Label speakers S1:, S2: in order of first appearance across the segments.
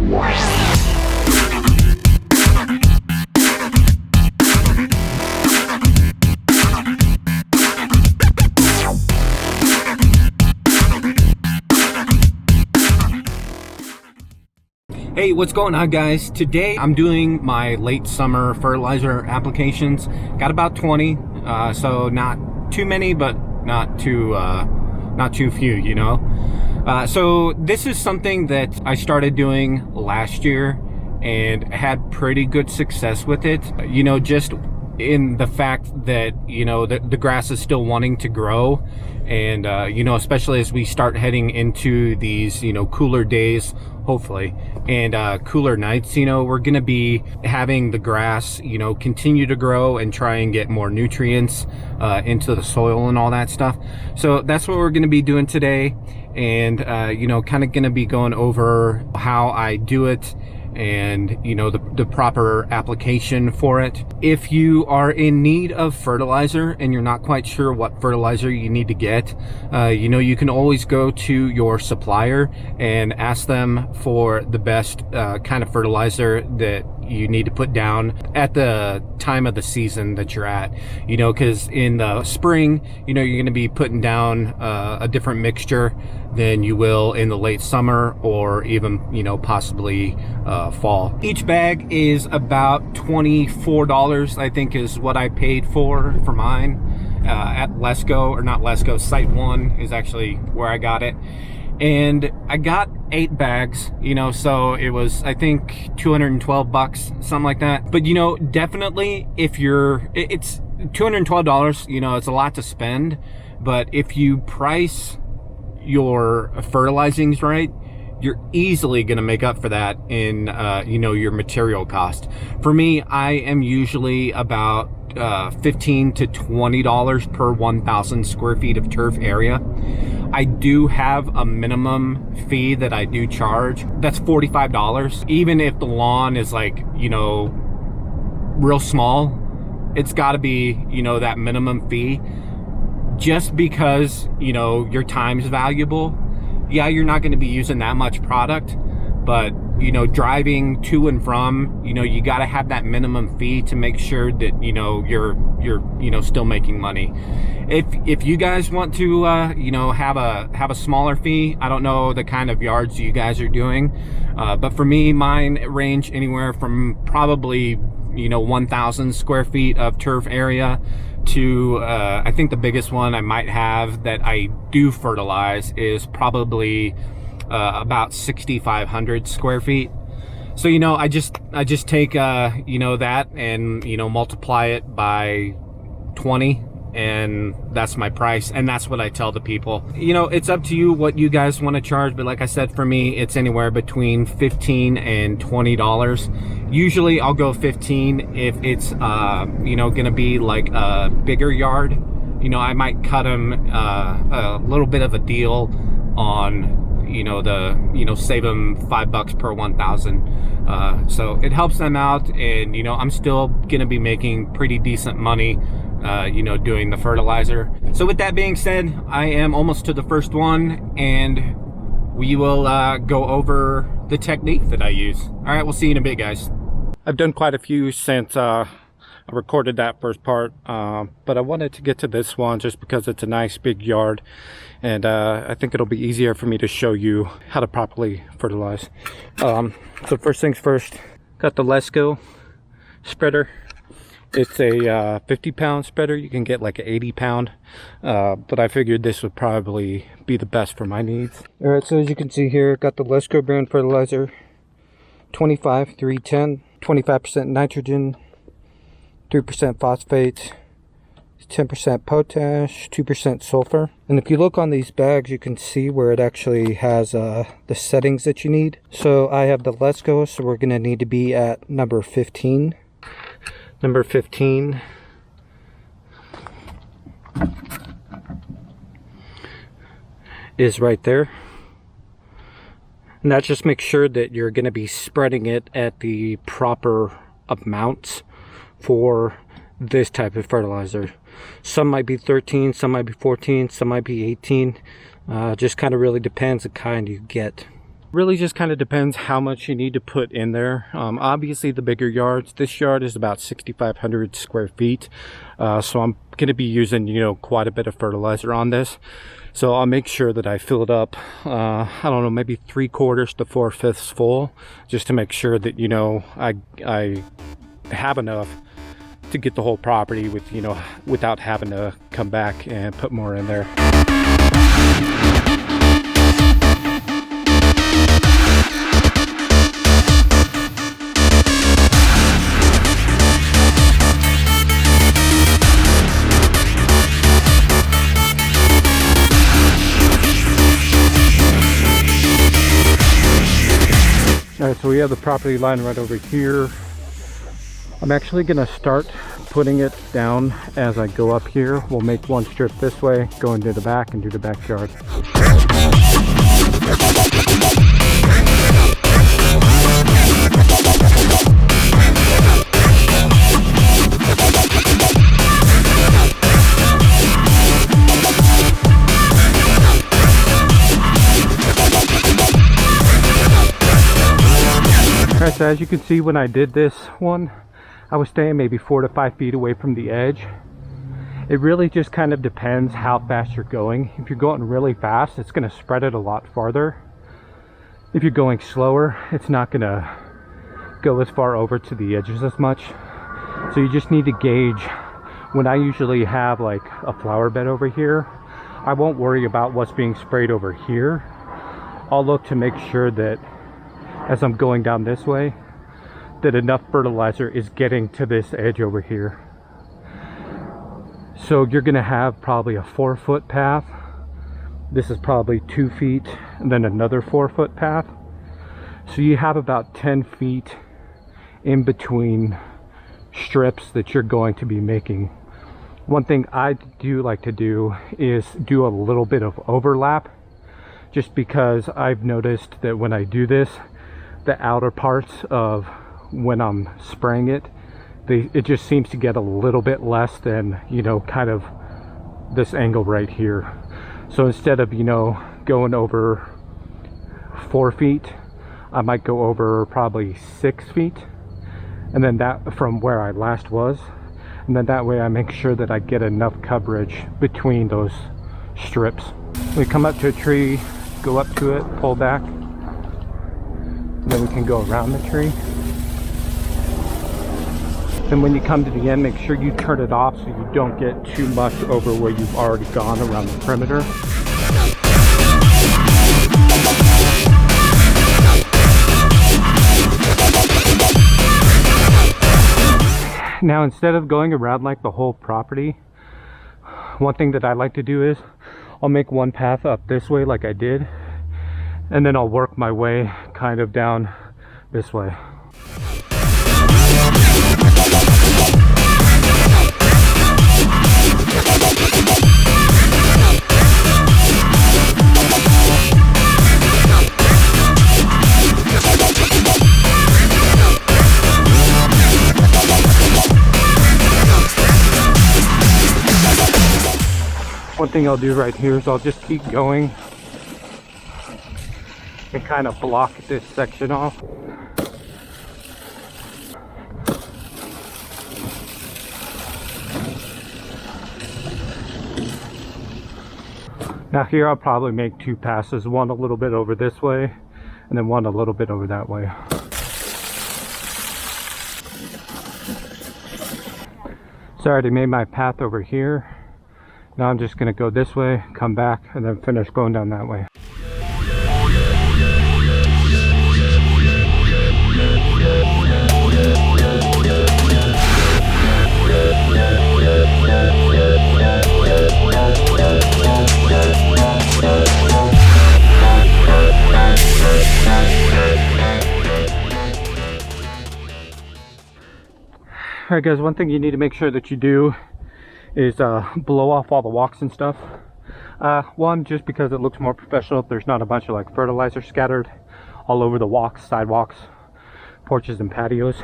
S1: Hey, what's going on, guys? Today I'm doing my late summer fertilizer applications. Got about 20, so not too many, but not too few, you know. So this is something that I started doing last year and had pretty good success with it. You know, just in the fact that, you know, the grass is still wanting to grow, and you know, especially as we start heading into these, you know, cooler days, hopefully, and cooler nights, you know, we're gonna be having the grass, you know, continue to grow and try and get more nutrients into the soil and all that stuff. So that's what we're gonna be doing today, and you know, kind of gonna be going over how I do it and, you know, the proper application for it. If you are in need of fertilizer and you're not quite sure what fertilizer you need to get, you know, you can always go to your supplier and ask them for the best kind of fertilizer that you need to put down at the time of the season that you're at. You know, because in the spring, you know, you're going to be putting down a different mixture than you will in the late summer or even, you know, possibly fall. Each bag is about $24, I think, is what I paid for mine at Lesco, or not Lesco, SiteOne is actually where I got it. And I got 8 bags, you know, so it was, I think, 212 bucks, something like that. But, you know, definitely if it's $212, you know, it's a lot to spend. But if you price your fertilizings right, you're easily going to make up for that in, you know, your material cost. For me, I am usually about $15 to $20 per 1,000 square feet of turf area. I do have a minimum fee that I do charge. That's $45. Even if the lawn is, like, you know, real small, it's got to be, you know, that minimum fee, just because, you know, your time's valuable. Yeah, you're not going to be using that much product, but, you know, driving to and from, you know, you got to have that minimum fee to make sure that, you know, you're you know, still making money. If you guys want to you know, have a smaller fee, I don't know the kind of yards you guys are doing, but for me, mine range anywhere from probably, you know, 1,000 square feet of turf area to I think the biggest one I might have that I do fertilize is probably about 6,500 square feet. So, you know, I just take you know, that and, you know, multiply it by 20, and that's my price, and that's what I tell the people. You know, it's up to you what you guys want to charge, but like I said, for me, it's anywhere between $15 and $20. Usually I'll go 15 if it's you know, gonna be like a bigger yard. You know, I might cut them a little bit of a deal on, you know, save them $5 per 1,000. So it helps them out, and, you know, I'm still gonna be making pretty decent money, you know, doing the fertilizer. So with that being said, I am almost to the first one, and we will go over the technique that I use. All right, we'll see you in a bit, guys. I've done quite a few since I recorded that first part, but I wanted to get to this one just because it's a nice big yard, and I think it'll be easier for me to show you how to properly fertilize. So first things first, got the Lesco spreader. It's a 50-pound spreader. You can get like an 80-pound, but I figured this would probably be the best for my needs. All right, so as you can see here, got the Lesco brand fertilizer, 25-3-10, 25% nitrogen, 3% phosphate, 10% potash, 2% sulfur. And if you look on these bags, you can see where it actually has the settings that you need. So I have the Lesco, so we're going to need to be at number 15. Number 15 is right there. And that just makes sure that you're going to be spreading it at the proper amounts for this type of fertilizer. Some might be 13, some might be 14, some might be 18. Just kind of really depends the kind you get. Really just kind of depends how much you need to put in there. Obviously the bigger yards, this yard is about 6,500 square feet. So I'm going to be using, you know, quite a bit of fertilizer on this. So I'll make sure that I fill it up, I don't know, maybe 3/4 to 4/5 full, just to make sure that, you know, I have enough to get the whole property with, you know, without having to come back and put more in there. Alright, so we have the property line right over here. I'm actually going to start putting it down as I go up here. We'll make one strip this way, go into the back and do the backyard. Alright, so as you can see, when I did this one, I was staying maybe 4 to 5 feet away from the edge. It really just kind of depends how fast you're going. If you're going really fast, it's going to spread it a lot farther. If you're going slower, it's not going to go as far over to the edges as much. So you just need to gauge. When I usually have like a flower bed over here, I won't worry about what's being sprayed over here. I'll look to make sure that as I'm going down this way, that enough fertilizer is getting to this edge over here. So you're gonna have probably a 4-foot path. This is probably 2 feet, and then another 4-foot path. So you have about 10 feet in between strips that you're going to be making. One thing I do like to do is do a little bit of overlap, just because I've noticed that when I do this, the outer parts of when I'm spraying it, it just seems to get a little bit less than, you know, kind of this angle right here. So instead of, you know, going over 4 feet, I might go over probably 6 feet, and then that from where I last was, and then that way I make sure that I get enough coverage between those strips. We come up to a tree, go up to it, pull back, and then we can go around the tree. And when you come to the end, make sure you turn it off so you don't get too much over where you've already gone around the perimeter. Now, instead of going around like the whole property, one thing that I like to do is I'll make one path up this way like I did, and then I'll work my way kind of down this way. One thing I'll do right here is I'll just keep going and kind of block this section off. Now here I'll probably make 2 passes, one a little bit over this way and then one a little bit over that way. So I already made my path over here. Now I'm just going to go this way, come back, and then finish going down that way. Alright guys, one thing you need to make sure that you do is blow off all the walks and stuff. One, just because it looks more professional if there's not a bunch of like fertilizer scattered all over the walks, sidewalks, porches and patios.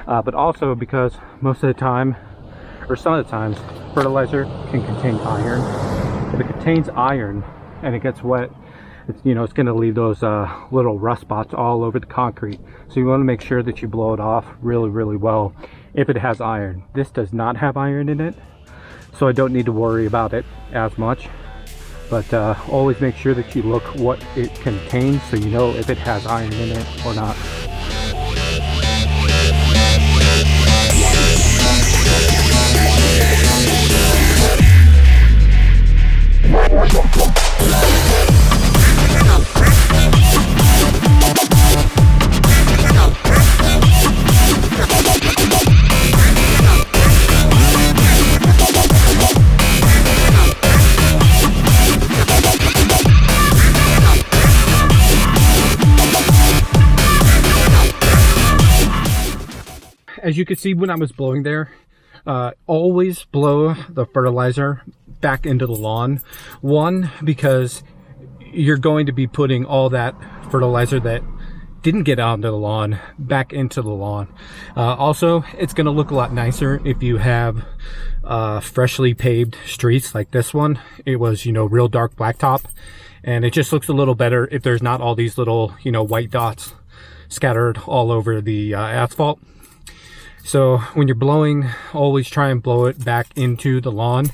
S1: But also because most of the time, or some of the times, fertilizer can contain iron. If it contains iron and it gets wet, it's going to leave those little rust spots all over the concrete. So you want to make sure that you blow it off really, really well if it has iron. This does not have iron in it, so I don't need to worry about it as much. But always make sure that you look what it contains so you know if it has iron in it or not. As you can see when I was blowing there, always blow the fertilizer back into the lawn. One, because you're going to be putting all that fertilizer that didn't get onto the lawn back into the lawn. Also, it's going to look a lot nicer if you have freshly paved streets like this one. It was, real dark blacktop, and it just looks a little better if there's not all these little, white dots scattered all over the asphalt. So when you're blowing, always try and blow it back into the lawn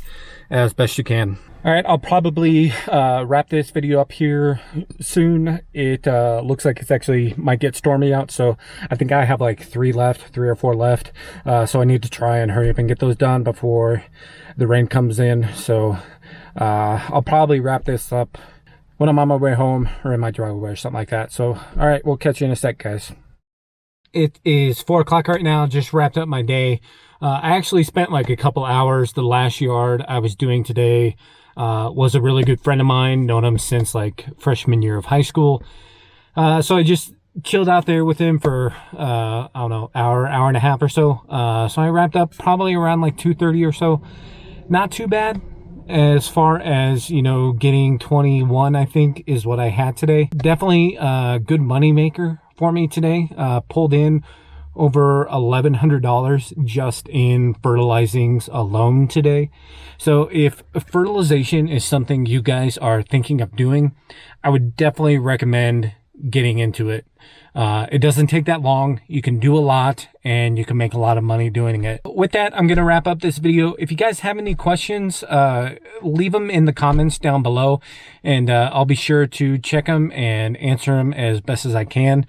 S1: as best you can. All right, I'll probably wrap this video up here soon. It looks like it's actually might get stormy out, so I think I have like 3 or 4 left. So I need to try and hurry up and get those done before the rain comes in. So I'll probably wrap this up when I'm on my way home or in my driveway or something like that. So, all right, we'll catch you in a sec, guys. It is 4 o'clock right now. Just wrapped up my day. I actually spent like a couple hours. The last yard I was doing today was a really good friend of mine. Known him since like freshman year of high school. So I just chilled out there with him for, I don't know, hour and a half or so. So I wrapped up probably around like 2:30 or so. Not too bad. As far as, getting 21, I think is what I had today. Definitely a good money maker for me today. Pulled in over $1,100 just in fertilizings alone today. So if fertilization is something you guys are thinking of doing, I would definitely recommend getting into it. It doesn't take that long. You can do a lot and you can make a lot of money doing it. With that, I'm going to wrap up this video. If you guys have any questions, leave them in the comments down below, and I'll be sure to check them and answer them as best as I can.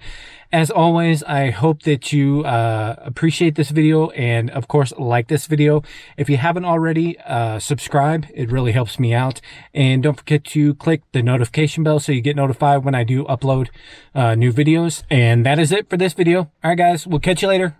S1: As always, I hope that you appreciate this video and, of course, like this video. If you haven't already, subscribe. It really helps me out. And don't forget to click the notification bell so you get notified when I do upload new videos. And that is it for this video. All right, guys, we'll catch you later.